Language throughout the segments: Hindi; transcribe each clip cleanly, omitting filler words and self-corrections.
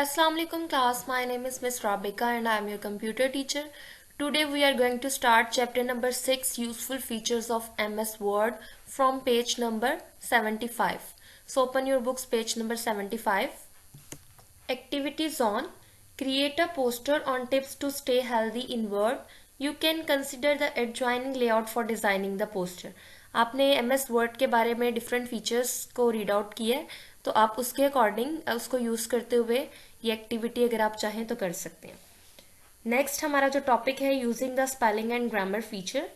Assalamualaikum class, my name is Miss Rabika and I am your computer teacher. Today we are going to start chapter number 6 useful features of MS Word from page number 75. So open your books page number 75. Activity zone. Create a poster on tips to stay healthy in Word. You can consider the adjoining layout for designing the poster. आपने MS Word के बारे में डिफरेंट फीचर्स को रीड आउट किया है, तो आप उसके अकॉर्डिंग उसको यूज़ करते हुए ये एक्टिविटी अगर आप चाहें तो कर सकते हैं. नेक्स्ट हमारा जो टॉपिक है using the spelling and grammar feature.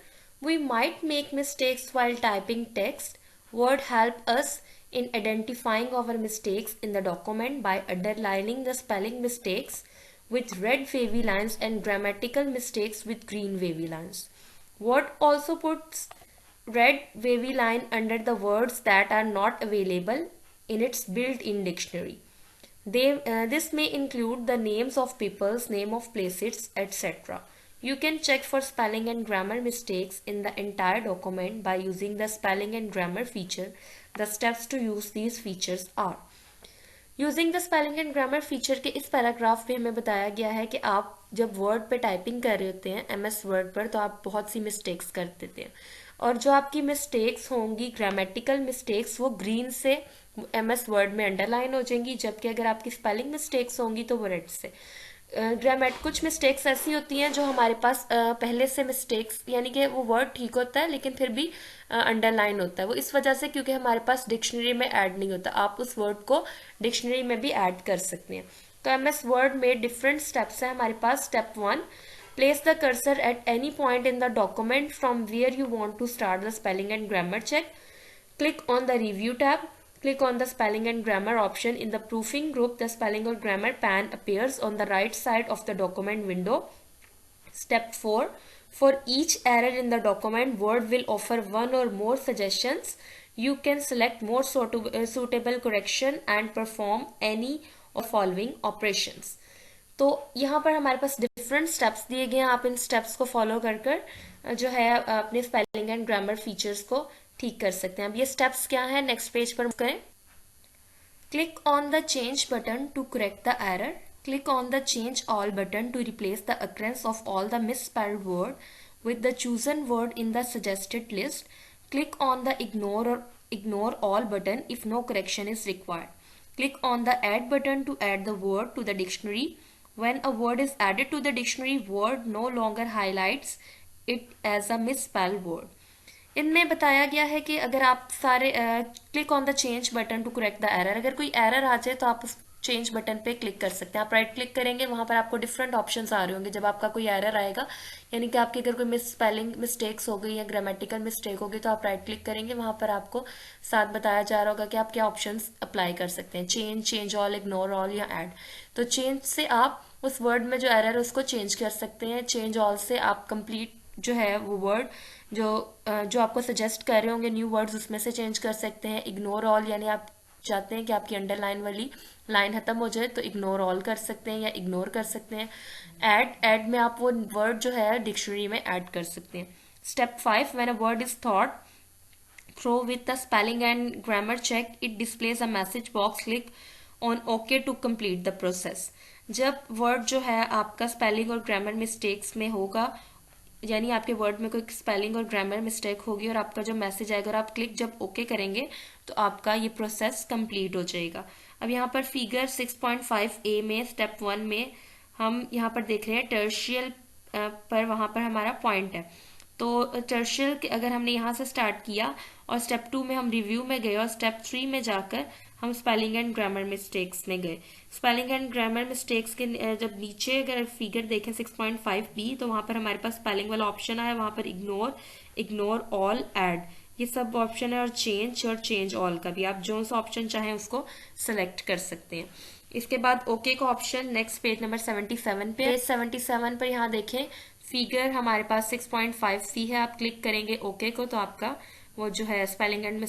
We might make mistakes while typing text. Word help us in identifying our mistakes in the document by underlining the spelling mistakes with red wavy lines and grammatical mistakes with green wavy lines. Word also puts red wavy line under the words that are not available in its built-in dictionary. This may include the names of peoples, name of places, etc. You can check for spelling and grammar mistakes in the entire document by using the spelling and grammar feature. The steps to use these features are. Using the spelling and grammar feature के इस पैराग्राफ में हमें बताया गया है कि आप जब वर्ड पे टाइपिंग कर रहे होते हैं MS वर्ड पर, तो आप बहुत सी मिस्टेक्स कर देते हैं और जो आपकी मिस्टेक्स होंगी ग्रामेटिकल मिस्टेक्स वो ग्रीन से MS वर्ड में अंडरलाइन हो जाएंगी, जबकि अगर आपकी स्पेलिंग मिस्टेक्स होंगी तो वो रेड से. कुछ मिस्टेक्स ऐसी होती हैं जो हमारे पास पहले से मिस्टेक्स, यानी कि वो वर्ड ठीक होता है लेकिन फिर भी अंडरलाइन होता है, वो इस वजह से क्योंकि हमारे पास डिक्शनरी में ऐड नहीं होता. आप उस वर्ड को डिक्शनरी में भी ऐड कर सकते हैं. तो MS वर्ड में डिफरेंट स्टेप्स हैं हमारे पास. Step 1, place the cursor at any point in the document from where you want to start the spelling and grammar check. Click on the review tab. Click on the spelling and grammar option. In the proofing group, the spelling or grammar pan appears on the right side of the document window. Step 4. For each error in the document, Word will offer one or more suggestions. You can select more suitable correction and perform any of following operations. तो यहाँ पर हमारे पास डिफरेंट स्टेप्स दिए गए हैं. आप इन स्टेप्स को फॉलो कर जो है अपने स्पेलिंग एंड ग्रामर फीचर्स को ठीक कर सकते हैं. अब ये स्टेप्स क्या है, नेक्स्ट पेज पर करें. Click on the change button to correct the error. Click on the change all button to replace the occurrence of all the misspelled word with the chosen word in the suggested list. Click on the ignore all button if no correction is required. Click on the add button to add the word to the dictionary. When a word is added to the dictionary, word no longer highlights it as a misspelled word. इनमें बताया गया है कि अगर आप सारे click on the change button to correct the error, अगर कोई एरर आ जाए तो आप उस चेंज बटन पे क्लिक कर सकते हैं. आप राइट क्लिक करेंगे, वहां पर आपको डिफरेंट ऑप्शंस आ रहे होंगे. जब आपका कोई एरर आएगा, यानी कि आपकी अगर कोई मिस स्पेलिंग मिस्टेक्स हो गई या ग्रामेटिकल मिस्टेक होगी, तो आप राइट क्लिक करेंगे, वहां पर आपको साथ बताया जा रहा होगा कि आप क्या ऑप्शंस अप्लाई कर सकते हैं. चेंज ऑल, इग्नोर ऑल या ऐड. तो चेंज से आप उस वर्ड में जो एरर है उसको चेंज कर सकते हैं. चेंज ऑल से आप कंप्लीट जो है वो वर्ड जो आपको सजेस्ट कर रहे होंगे न्यू वर्ड्स, उसमें से चेंज कर सकते हैं. इग्नोर ऑल यानी आप चाहते हैं कि आपकी अंडरलाइन वाली लाइन खत्म हो जाए, तो इग्नोर ऑल कर सकते हैं या इग्नोर कर सकते हैं. ऐड में आप वो वर्ड जो है डिक्शनरी में ऐड कर सकते हैं. Step 5, when a word is thought through with the spelling and grammar check, it displays a message box. Click on OK to complete the process. जब वर्ड जो है आपका स्पेलिंग और ग्रामर मिस्टेक्स में होगा, यानी आपके वर्ड में कोई स्पेलिंग और ग्रामर मिस्टेक होगी और आपका जो मैसेज आएगा और आप क्लिक जब ओके करेंगे तो आपका ये प्रोसेस कंप्लीट हो जाएगा. अब यहाँ पर फिगर 6.5a में स्टेप 1 में हम यहाँ पर देख रहे हैं टर्शियल पर, वहाँ पर हमारा पॉइंट है. तो टर्शियल अगर हमने यहाँ से स्टार्ट किया और स्टेप 2 में हम रिव्यू में गए और स्टेप 3 में जाकर हम स्पेलिंग एंड ग्रामर मिस्टेक्स में गए. स्पेलिंग एंड ग्रामर मिस्टेक्स के जब नीचे अगर फिगर देखें 6.5b, तो वहां पर हमारे पास स्पेलिंग वाला ऑप्शन आया, वहां पर इग्नोर ऑल, ऐड, ये सब ऑप्शन है. और चेंज ऑल का भी आप जो सा ऑप्शन चाहें उसको सेलेक्ट कर सकते हैं. इसके बाद ओके का ऑप्शन नेक्स्ट पेज नंबर 77 पे. पेज 77 पर यहाँ देखें फिगर हमारे पास 6.5c है. आप क्लिक करेंगे ओके को तो आपका वो जो है स्पेलिंग एंड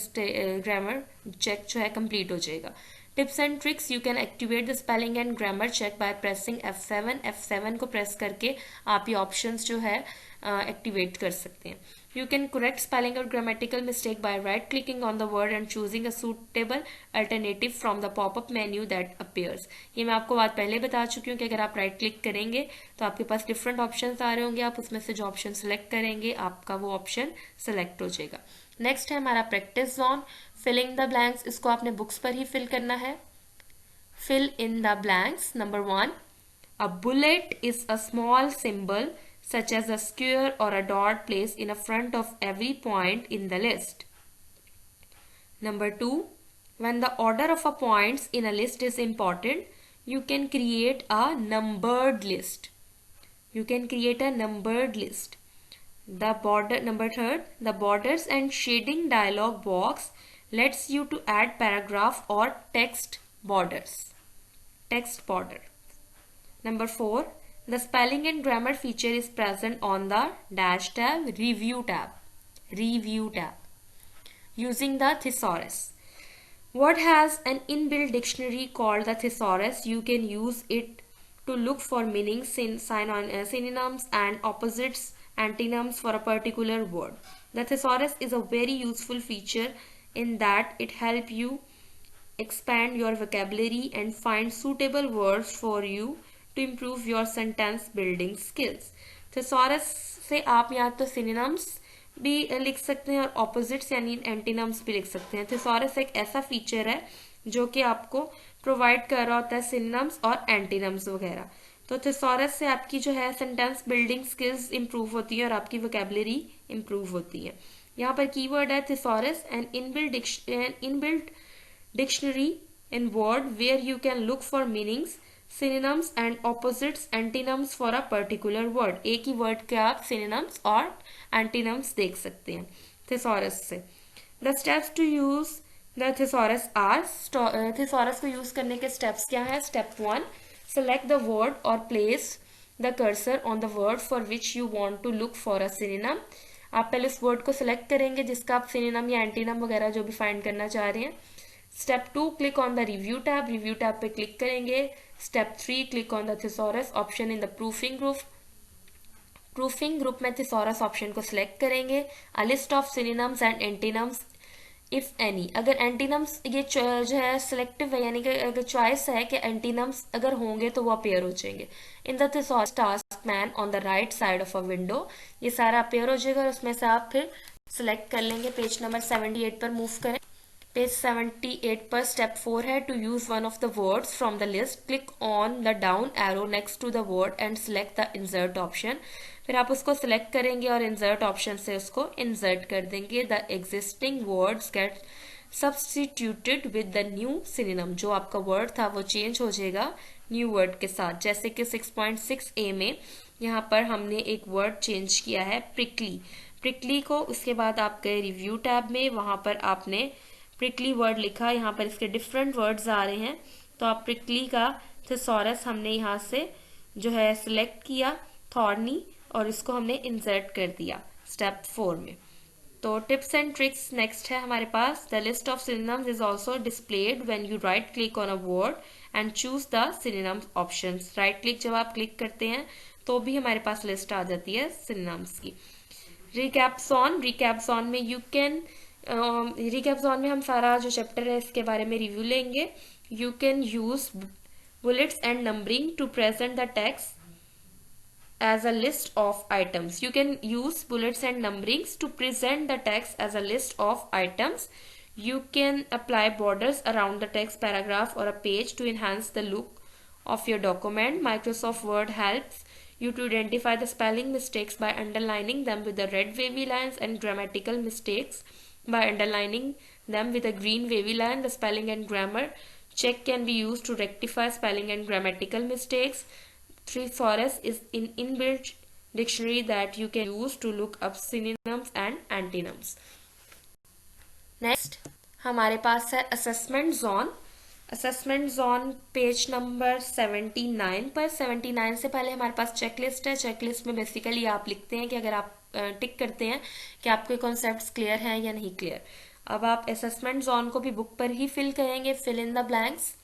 ग्रामर चेक जो है कंप्लीट हो जाएगा. Tips and tricks. You can activate the spelling and grammar check by pressing F7 को प्रेस करके आप ये ऑप्शंस जो है एक्टिवेट कर सकते हैं. You can correct spelling or grammatical mistake by right clicking on the word and choosing a suitable alternative from the pop-up menu that appears. ये मैं आपको बात पहले बता चुकी हूँ कि अगर आप राइट क्लिक करेंगे तो आपके पास डिफरेंट ऑप्शंस आ रहे होंगे, आप उसमें से जो ऑप्शन सेलेक्ट करेंगे आपका वो ऑप्शन सेलेक्ट हो जाएगा। नेक्स्ट है हमारा practice zone, filling the blanks. इसको आपने बुक्स पर ही फिल करना है। Fill in the blanks. Number 1. A bullet is a small symbol such as a square or a dot placed in front of every point in the list. Number 2. When the order of points in a list is important, you can create a numbered list. Number 3. The borders and shading dialog box lets you to add paragraph or text border. Number 4. The spelling and grammar feature is present on the dash tab, review tab. Using the thesaurus. Word has an inbuilt dictionary called the thesaurus. You can use it to look for meanings, synonyms and opposites, antonyms for a particular word. The thesaurus is a very useful feature in that it helps you expand your vocabulary and find suitable words for you to improve your sentence building skills. thesaurus से आप या तो synonyms भी लिख सकते हैं और opposites यानी antonyms भी लिख सकते हैं। thesaurus एक ऐसा फीचर है जो कि आपको प्रोवाइड कर रहा होता है synonyms और antonyms वगैरह। तो thesaurus से आपकी जो है सेंटेंस बिल्डिंग स्किल्स इंप्रूव होती है और आपकी वोकेबलरी इंप्रूव होती है। यहाँ पर कीवर्ड है thesaurus, an inbuilt dictionary in word where you can look for meanings, synonyms and opposites, antonyms for a particular word. एक ही वर्ड के आप synonyms और antonyms देख सकते हैं thesaurus से। The steps to use the thesaurus are, thesaurus को यूज करने के steps क्या है? Step 1. Select the word or place the cursor on the word for which you want to look for a synonym. आप पहले उस वर्ड को सिलेक्ट करेंगे जिसका आप सिनोनिम या एंटीनम वगैरह जो भी फाइंड करना चाह रहे हैं। Step 2. Click on the review tab. Review tab पे क्लिक करेंगे। Step 3. Click on the thesaurus option in the proofing group. Proofing group में thesaurus ऑप्शन को सिलेक्ट करेंगे। A list of synonyms and antonyms if any. अगर antonyms ये जो है सिलेक्टिव है यानी कि अगर चॉइस है कि antonyms अगर होंगे तो वो अपेयर हो जाएंगे। In the thesaurus task man on the right side of a window. ये सारा अपेयर हो जाएगा और उसमें से आप फिर सिलेक्ट कर लेंगे। पेज नंबर 78 पर मूव करें। पेज 78 पर स्टेप 4 है to use one of the words from the list. Click on the down arrow next to the word and select the insert option. फिर आप उसको सिलेक्ट करेंगे और इंसर्ट ऑप्शन से उसको इंसर्ट कर देंगे। The existing words get substituted with the new synonym. जो आपका वर्ड था वो चेंज हो जाएगा न्यू वर्ड के साथ। जैसे कि 6.6a में यहाँ पर हमने एक वर्ड चेंज किया है प्रिकली को। उसके बाद आप गए रिव्यू टैब में, वहां पर आपने प्रिकली वर्ड लिखा। यहाँ पर इसके डिफरेंट वर्ड्स आ रहे हैं तो आप प्रिकली का thesaurus हमने यहाँ से जो है सिलेक्ट किया थॉर्नी और इसको हमने इंसर्ट कर दिया स्टेप 4 में। तो टिप्स एंड ट्रिक्स नेक्स्ट है हमारे पास। The list of synonyms is also displayed when you right click on a word and choose the synonyms options. Right click जब आप क्लिक करते हैं तो भी हमारे पास लिस्ट आ जाती है synonyms की। रिकैप जोन में यू कैन रिकैप जोन में हम सारा जो चैप्टर है इसके बारे में रिव्यू लेंगे। You can use bullets and numbering to present the text as a list of items. You can use bullets and numberings to present the text as a list of items. You can apply borders around the text paragraph or a page to enhance the look of your document. Microsoft Word helps you to identify the spelling mistakes by underlining them with the red wavy lines and grammatical mistakes by underlining them with a green wavy line. The spelling and grammar check can be used to rectify spelling and grammatical mistakes. Thesaurus is an inbuilt dictionary that you can use to look up synonyms and antonyms. Next हमारे पास है assessment zone. Assessment zone page number 79 पर। 79 से पहले हमारे पास चेकलिस्ट है। चेकलिस्ट में बेसिकली आप लिखते हैं कि अगर आप टिक करते हैं कि आपके कॉन्सेप्ट्स क्लियर हैं या नहीं क्लियर। अब आप असेसमेंट जोन को भी बुक पर ही फिल करेंगे। Fill in the blanks.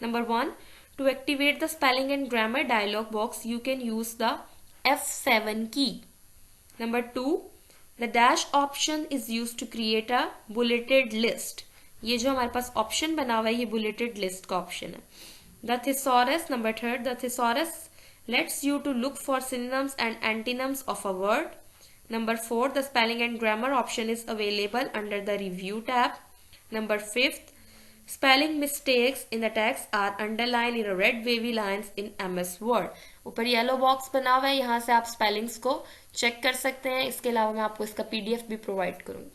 Number 1. To activate the spelling and grammar dialog box, you can use the F7 key. Number 2. The dash option is use to create a bulleted list. ये जो हमारे पास ऑप्शन बना हुआ है ये बुलेटेड लिस्ट का ऑप्शन है। The thesaurus, number third, the thesaurus lets you to look for synonyms and antonyms of a word. Number 4, the spelling and grammar option is available under the review tab. Number 5th, spelling mistakes in the text are underlined in red wavy lines in MS Word. ऊपर येलो बॉक्स बना हुआ है, यहाँ से आप स्पेलिंग्स को चेक कर सकते हैं। इसके अलावा मैं आपको इसका PDF भी प्रोवाइड करूंगी।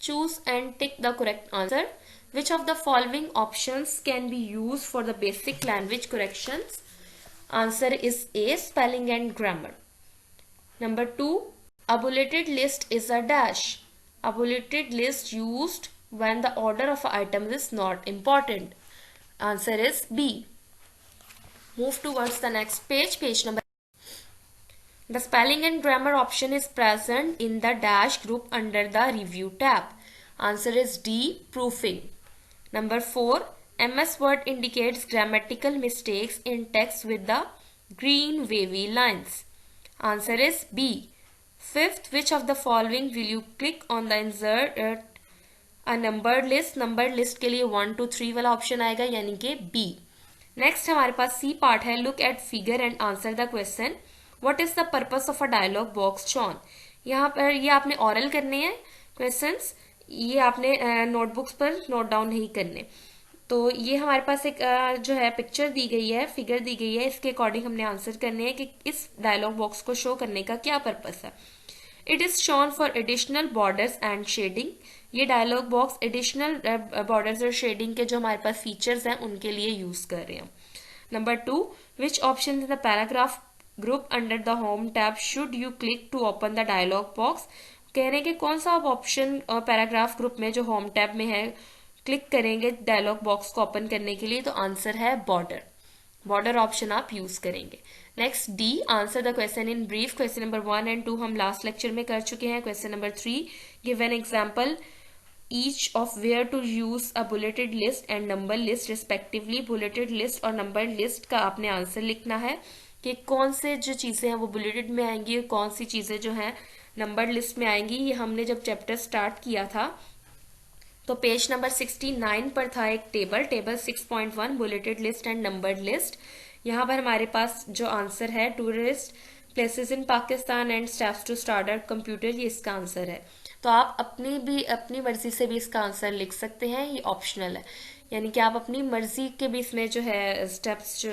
Choose and tick the correct answer. Which of the following options can be used for the basic language corrections? Answer is A, spelling and grammar. Number 2, a bulleted list is a dash. A bulleted list used when the order of items is not important. Answer is B. Move towards the next page, page number. The spelling and grammar option is present in the dash group under the review tab. Answer is D, proofing. Number 4, MS Word indicates grammatical mistakes in text with the green wavy lines. Answer is B. 5th, which of the following will you click on the insert a numbered list? Numbered list के लिए 1 2 3 वाला ऑप्शन आएगा, यानी कि B. नेक्स्ट हमारे पास C पार्ट है, look at figure and answer the question. What is the purpose of a dialog box shown? यहाँ पर ये आपने ऑरल करने हैं क्वेश्चंस, ये आपने नोटबुक्स पर नोट डाउन नहीं करने। तो ये हमारे पास एक जो है पिक्चर दी गई है, फिगर दी गई है, इसके अकॉर्डिंग हमने आंसर करने हैं कि इस डायलॉग बॉक्स को शो करने का क्या पर्पस है। It is shown for additional borders and shading. ये डायलॉग बॉक्स एडिशनल बॉर्डर्स और शेडिंग के जो हमारे पास फीचर्स हैं उनके लिए यूज कर रहे हैं। Number 2, which option in the paragraph group under the home tab should you click to open the dialog box? कह रहे हैं कि कौन सा आप ऑप्शन पैराग्राफ ग्रुप में जो होम टैब में है क्लिक करेंगे डायलॉग बॉक्स को ओपन करने के लिए? तो आंसर है बॉर्डर। बॉर्डर ऑप्शन आप यूज करेंगे। Next D, answer the question in brief. Question number 1 and 2 हम लास्ट लेक्चर में कर चुके हैं। Question number 3, give an example each of where to use a bulleted list and number list respectively. Bulleted list और नंबर लिस्ट का आपने आंसर लिखना है कि कौन से जो चीजें हैं वो बुलेटेड में आएंगी और कौन सी चीजें जो हैं नंबर लिस्ट में आएंगी। ये हमने जब चैप्टर स्टार्ट किया था तो पेज नंबर 69 पर था एक table 6.1 bulleted list and numbered list. यहाँ पर हमारे पास जो आंसर है tourist places in Pakistan and steps to start a computer, ये इसका आंसर है। तो आप अपनी मर्जी से भी इसका आंसर लिख सकते हैं, ये ऑप्शनल है, यानी कि आप अपनी मर्जी के भी इसमें जो है स्टेप्स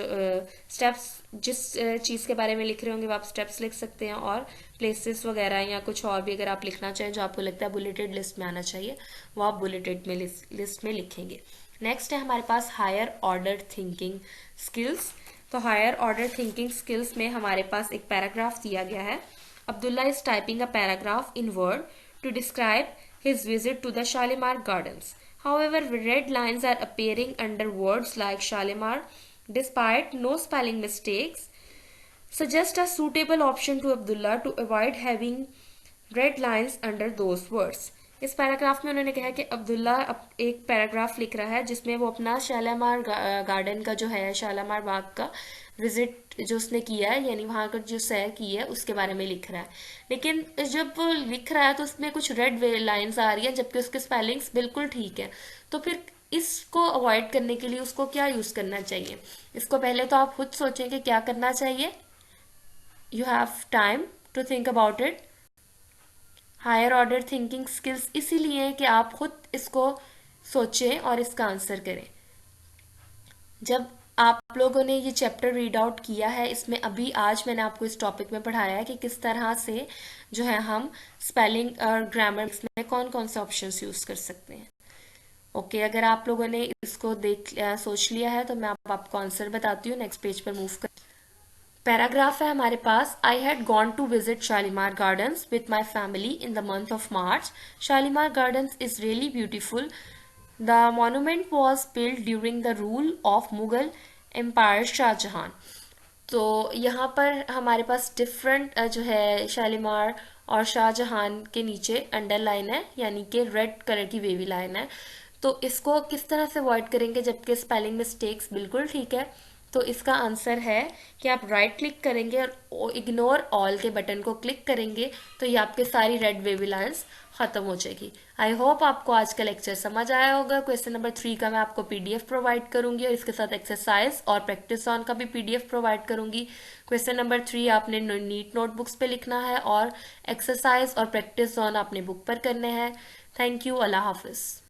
जिस चीज़ के बारे में लिख रहे होंगे वो आप स्टेप्स लिख सकते हैं, और प्लेसेस वगैरह या कुछ और भी अगर आप लिखना चाहें जो आपको लगता है बुलेटेड लिस्ट में आना चाहिए वो आप बुलेटेड में लिस्ट में लिखेंगे। नेक्स्ट है हमारे पास हायर ऑर्डर थिंकिंग स्किल्स। तो हायर ऑर्डर थिंकिंग स्किल्स में हमारे पास एक पैराग्राफ दिया गया है। Abdullah is typing a paragraph in word to describe his visit to the Shalimar Gardens. However, red lines are appearing under words like Shalimar. Despite no spelling mistakes, suggest a suitable option to Abdullah to avoid having red lines under those words. इस पैराग्राफ में उन्होंने कहा कि अब्दुल्ला एक पैराग्राफ लिख रहा है जिसमें वो अपना शालीमार गार्डन का जो है शालीमार बाग का विजिट जो उसने किया है, यानी वहाँ का जो सैर की है उसके बारे में लिख रहा है। लेकिन जब वो लिख रहा है तो उसमें कुछ रेड लाइंस आ रही हैं जबकि उसके स्पेलिंग्स बिल्कुल ठीक है। तो फिर इसको अवॉइड करने के लिए उसको क्या यूज करना चाहिए? इसको पहले तो आप खुद सोचें कि क्या करना चाहिए। You have time to think about it. Higher order thinking skills इसीलिए कि आप खुद इसको सोचें और इसका आंसर करें। जब आप लोगों ने ये चैप्टर रीड आउट किया है, इसमें अभी आज मैंने आपको इस टॉपिक में पढ़ाया है कि किस तरह से जो है हम स्पेलिंग और ग्रामर में कौन कौन से ऑप्शंस यूज कर सकते हैं। ओके, अगर आप लोगों ने इसको सोच लिया है तो मैं आपको आंसर बताती हूँ। नेक्स्ट पेज पर मूव कर पैराग्राफ है हमारे पास। I had gone to visit Shalimar Gardens with my family in the month of March. Shalimar Gardens is really beautiful. The monument was build during the rule of Mughal empire Shahjahan. तो यहाँ पर हमारे पास डिफरेंट जो है शालीमार और शाहजहां के नीचे अंडरलाइन है, यानी कि रेड कलर की वेवी लाइन है। तो इसको किस तरह से अवॉइड करेंगे जबकि स्पेलिंग मिस्टेक्स बिल्कुल ठीक है? तो इसका आंसर है कि आप राइट क्लिक करेंगे और इग्नोर ऑल के बटन को क्लिक करेंगे तो ये आपके सारी रेड वेवी लाइंस खत्म हो जाएगी। आई होप आपको आज का लेक्चर समझ आया होगा। क्वेश्चन नंबर 3 का मैं आपको पीडीएफ प्रोवाइड करूंगी और इसके साथ एक्सरसाइज और प्रैक्टिस ऑन का भी पीडीएफ प्रोवाइड करूंगी। क्वेश्चन नंबर 3 आपने नीट नोटबुक्स पे लिखना है और एक्सरसाइज और प्रैक्टिस ऑन अपने बुक पर करने हैं। Thank you. Allah Hafiz.